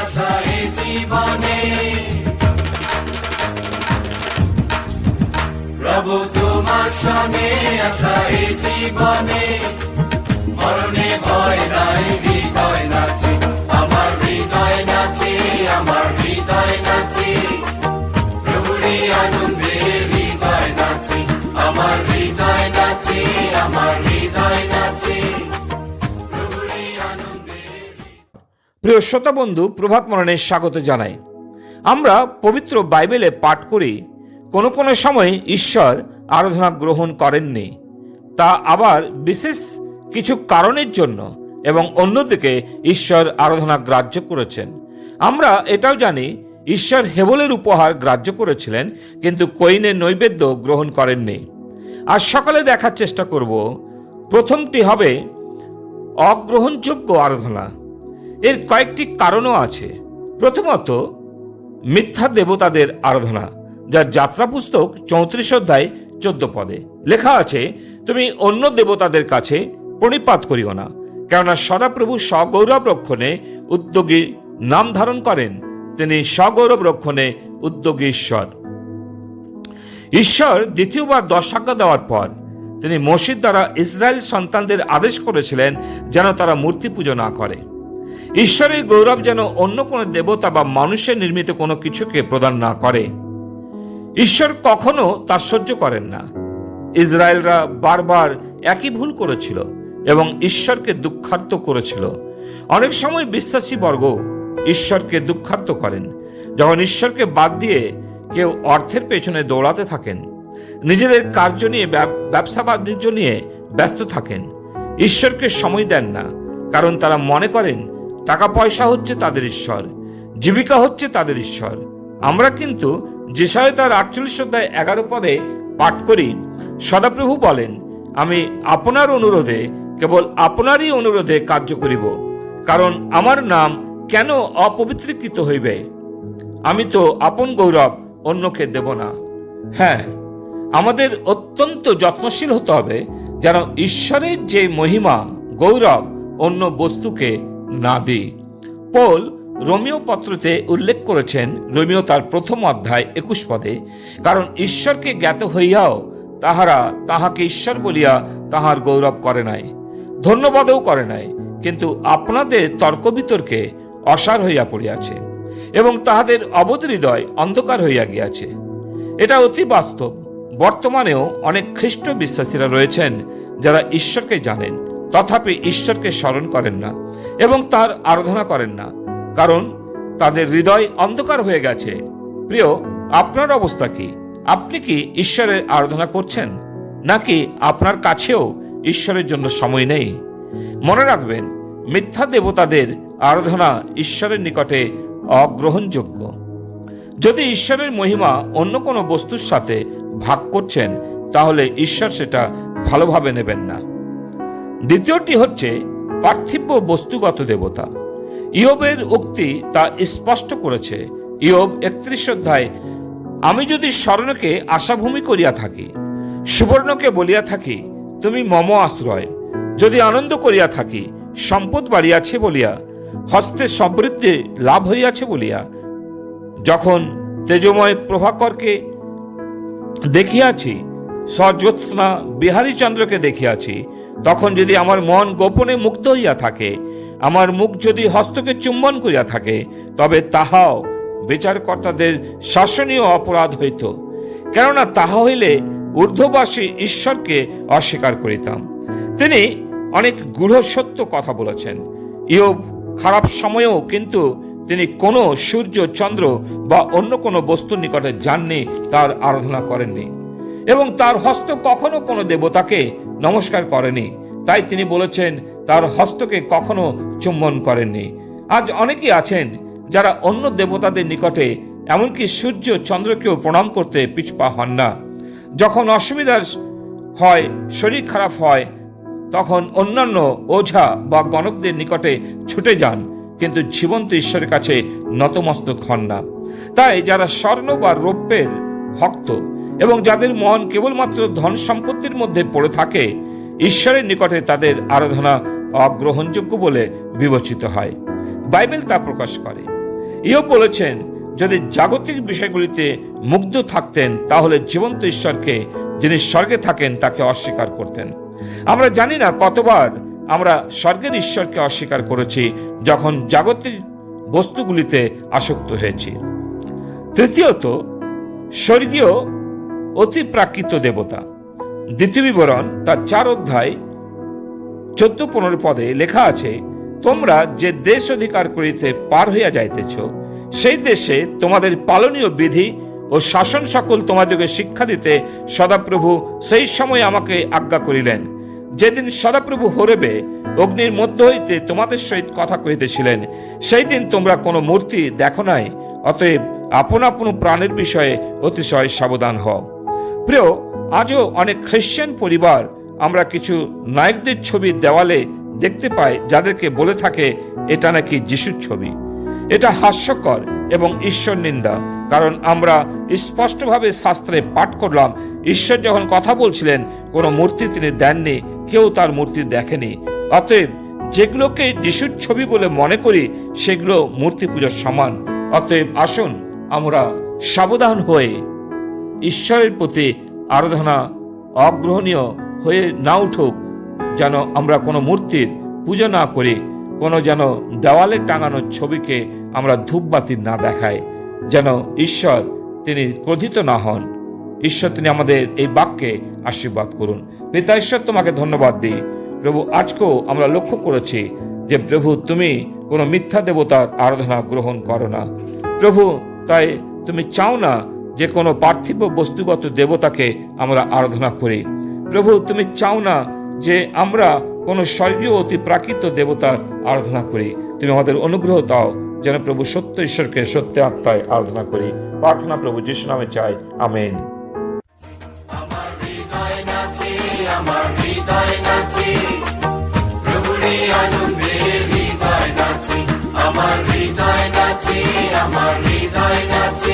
আশা এই জীবনে, প্রভু তোমার সনে আশা এই জীবনে, মরণে ভয় নাই হৃদয় নাচে, আমার হৃদয় নাচে, আমার হৃদয় নাচে, প্রভুরি আনন্দে হৃদয় নাচে, আমার হৃদয় নাচে, আমার হৃদয় নাচে, প্রভুরি আনন্দে। প্রিয় শ্রোতা বন্ধু, প্রভাত মরণে স্বাগত জানাই। আমরা পবিত্র বাইবেলে পাঠ করি কোনো কোনো সময় ঈশ্বর আরাধনা গ্রহণ করেননি, তা আবার বিশেষ কিছু কারণের জন্য, এবং অন্যদিকে ঈশ্বর আরাধনা গ্রাহ্য করেছেন। আমরা এটাও জানি ঈশ্বর হেবলের উপহার গ্রাহ্য করেছিলেন, কিন্তু কইনের নৈবেদ্য গ্রহণ করেননি। আজ সকালে দেখার চেষ্টা করব, প্রথমটি হবে অগ্রহণযোগ্য আরাধনা। এর কয়েকটি কারণও আছে। প্রথমত, মিথ্যা দেবতাদের আরাধনা, যার যাত্রা পুস্তক 34 অধ্যায় 14 পদে লেখা আছে, তুমি অন্য দেবতাদের কাছে প্রণিপাত করিও না, কেননা সদাপ্রভু স্বগৌরব রক্ষণে উদ্যোগী নাম ধারণ করেন, তিনি স্বগৌরব রক্ষণে উদ্যোগী ঈশ্বর। ঈশ্বর দ্বিতীয়বার 10 আজ্ঞা দেওয়ার পর তিনি মসির দ্বারা ইসরায়েল সন্তানদের আদেশ করেছিলেন যেন তারা মূর্তি পুজো না করে। ঈশ্বরের গৌরব যেন অন্য কোনো দেবতা বা মানুষের নির্মিত কোনো কিছুকে প্রদান না করে। ঈশ্বর কখনো তা সহ্য করেন না। ইসরায়েলরা বারবার একই ভুল করেছিল এবং ঈশ্বরকে দুঃখার্ত করেছিল। অনেক সময় বিশ্বাসী বর্গ ঈশ্বরকে দুঃখার্ত করেন, যখন ঈশ্বরকে বাদ দিয়ে কেউ অর্থের পেছনে দৌড়াতে থাকেন, নিজেদের কার্য নিয়ে, ব্যবসা বাণিজ্য নিয়ে ব্যস্ত থাকেন, ঈশ্বরকে সময় দেন না, কারণ তারা মনে করেন টাকা পয়সা হচ্ছে তাদের ঈশ্বর, জীবিকা হচ্ছে তাদের ঈশ্বর। আমরা কিন্তু যেসায় তার 48 অধ্যায় 11 পদে পাঠ করি, সদাপ্রভু বলেন, আমি আপনার অনুরোধে, কেবল আপনারই অনুরোধে কার্য করিব, কারণ আমার নাম কেন অপবিত্রীকৃত হইবে? আমি তো আপন গৌরব অন্যকে দেব না। হ্যাঁ, আমাদের অত্যন্ত যত্নশীল হতে হবে যেন ঈশ্বরের যে মহিমা, গৌরব অন্য বস্তুকে না দিই। পৌল রোমীয় পত্রতে উল্লেখ করেছেন, রোমীয় তার 1 অধ্যায় 21 পদে, কারণ ঈশ্বরকে জ্ঞাত হইয়াও তাহারা তাহাকে ঈশ্বর বলিয়া তাহার গৌরব করে নাই, ধন্যবাদও করে নাই, কিন্তু আপনাদের তর্ক বিতর্কে অসার হইয়া পড়িয়াছে এবং তাহাদের অবোধ হৃদয় অন্ধকার হইয়া গিয়াছে। এটা অতি বাস্তব। বর্তমানেও অনেক খ্রিস্ট বিশ্বাসীরা রয়েছেন যারা ঈশ্বরকে জানেন, তথাপি ঈশ্বরকে স্মরণ করেন না এবং তার আরাধনা করেন না, কারণ তাদের হৃদয় অন্ধকার হয়ে গেছে। প্রিয়, আপনার অবস্থা কি? আপনি কি ঈশ্বরের আরাধনা করছেন, নাকি আপনার কাছেও ঈশ্বরের জন্য সময় নেই? মনে রাখবেন, মিথ্যা দেবতাদের আরাধনা ঈশ্বরের নিকটে অগ্রহণযোগ্য। যদি ঈশ্বরের মহিমা অন্য কোনো বস্তুর সাথে ভাগ করছেন, তাহলে ঈশ্বর সেটা ভালোভাবে নেবেন না। দ্বিতীয়টি হচ্ছে পার্থিব বস্তুগত দেবতা। ইয়োবের উক্তি তা স্পষ্ট করেছে। ইয়োব 31 অধ্যায়, আমি যদি স্বর্ণকে আশাভূমি করিয়া থাকি, সুবর্ণকে বলিয়া থাকি তুমি মম আশ্রয়, যদি আনন্দ করিয়া থাকি সম্পদ বাড়িয়াছে বলিয়া, হস্তে সমৃদ্ধি লাভ হইয়াছে বলিয়া, যখন তেজময় প্রভাকরকে দেখিয়াছি, সজ্যোৎস্না বিহারী চন্দ্রকে দেখিয়াছি, তখন যদি আমার মন গোপনে মুগ্ধ হইয়া থাকে, আমার মুখ যদি হস্তকে চুম্বন করিয়া থাকে, তবে তাহাও বিচারকর্তাদের শাসনীয় অপরাধ হইত, কেননা তাহা হইলে ঊর্ধ্ববাসী ঈশ্বরকে অস্বীকার করিতাম। তিনি অনেক গূঢ় সত্য কথা বলেছেন। ইয়োব খারাপ সময়েও কিন্তু তিনি কোনো সূর্য, চন্দ্র বা অন্য কোনো বস্তুর নিকটে যাননি, তার আরাধনা করেননি, এবং তার হস্ত কখনো কোনো দেবতাকে নমস্কার করেনি। তাই তিনি বলেছেন তার হস্তকে কখনো চুম্বন করেননি। আজ অনেকেই আছেন যারা অন্য দেবতাদের নিকটে, এমনকি সূর্য, চন্দ্রকেও প্রণাম করতে পিছপা হন না। যখন অসুবিধা হয়, শরীর খারাপ হয়, তখন অন্যান্য ওঝা বা গণকদের নিকটে ছুটে যান, কিন্তু জীবন্ত ঈশ্বরের কাছে নতমস্তক হন না। তাই যারা স্বর্ণ বা রৌপ্যের ভক্ত এবং যাদের মন কেবলমাত্র ধন সম্পত্তির মধ্যে পড়ে থাকে, ঈশ্বরের নিকটে তাদের আরাধনা অগ্রহণযোগ্য বলে বিবেচিত হয়। বাইবেল তা প্রকাশ করে। ইয়োব বলেছেন, যদি জাগতিক বিষয়গুলিতে মুগ্ধ থাকতেন তাহলে জীবন্ত ঈশ্বরকে, যিনি স্বর্গে থাকেন, তাকে অস্বীকার করতেন। আমরা জানি না কতবার আমরা স্বর্গের ঈশ্বরকে অস্বীকার করেছি যখন জাগতিক বস্তুগুলিতে আসক্ত হয়েছি। তৃতীয়ত, স্বর্গীয় অতিপ্রাকৃত দেবতা। দ্বিতীয় বিবরণ তার 4 অধ্যায় 14-15 পদে লেখা আছে, তোমরা যে দেশ অধিকার করিতে পার হইয়া যাইতেছ, সেই দেশে তোমাদের পালনীয় বিধি ও শাসন সকল তোমাদেরকে শিক্ষা দিতে সদাপ্রভু সেই সময় আমাকে আজ্ঞা করিলেন, যেদিন সদাপ্রভু হরেবে অগ্নির মধ্য হইতে তোমাদের সহিত কথা কহিতেছিলেন, সেই দিন তোমরা কোনো মূর্তি দেখো নাই, অতএব আপন আপন প্রাণের বিষয়ে অতিশয় সাবধান হও। প্রিয়, আজও অনেক খ্রিস্টান পরিবার আমরা কিছু নায়কদের ছবি দেওয়ালে দেখতে পাই, যাদেরকে বলে থাকে এটা নাকি যিশুর ছবি। এটা হাস্যকর এবং ঈশ্বর নিন্দা, কারণ আমরা স্পষ্টভাবে শাস্ত্রে পাঠ করলাম, ঈশ্বর যখন কথা বলছিলেন কোনো মূর্তি তিনি দেননি, কেউ তার মূর্তি দেখেনি। অতএব যেগুলোকে যিশুর ছবি বলে মনে করি সেগুলো মূর্তি পূজার সমান। অতএব আসুন আমরা সাবধান হয়ে ঈশ্বরের প্রতি আরাধনা অগ্রহণীয় হয়ে না উঠুক, যেন আমরা কোনো মূর্তির পূজা না করি, কোনো যেন দেওয়ালে টাঙানো ছবিকে আমরা ধূপবাতি না দেখাই, যেন ঈশ্বর তিনি ক্রোধিত না হন। ঈশ্বর তিনি আমাদের এই বাক্যে আশীর্বাদ করুন। পিতা ঈশ্বর, তোমাকে ধন্যবাদ দিই প্রভু। আজকেও আমরা লক্ষ্য করেছি যে প্রভু তুমি কোনো মিথ্যা দেবতার আরাধনা গ্রহণ করো না প্রভু। তাই তুমি চাও না যে কোনো পার্থিব বস্তুগত দেবতাকে আমরা আরাধনা করি প্রভু। তুমি চাও না যে আমরা কোনো স্বর্গীয় অতি প্রাকৃত দেবতার আরাধনা করি। তুমি আমাদের অনুগ্রহ দাও যেন প্রভু সত্য ঈশ্বরকে সত্য আত্মায় আরাধনা করি। প্রার্থনা প্রভু যিশু নামে চাই, আমেন। আমার হৃদয় নাচে, আমার হৃদয় নাচে, প্রভুরই আনন্দে হৃদয় নাচে, আমার হৃদয় নাচে, আমার হৃদয় নাচে।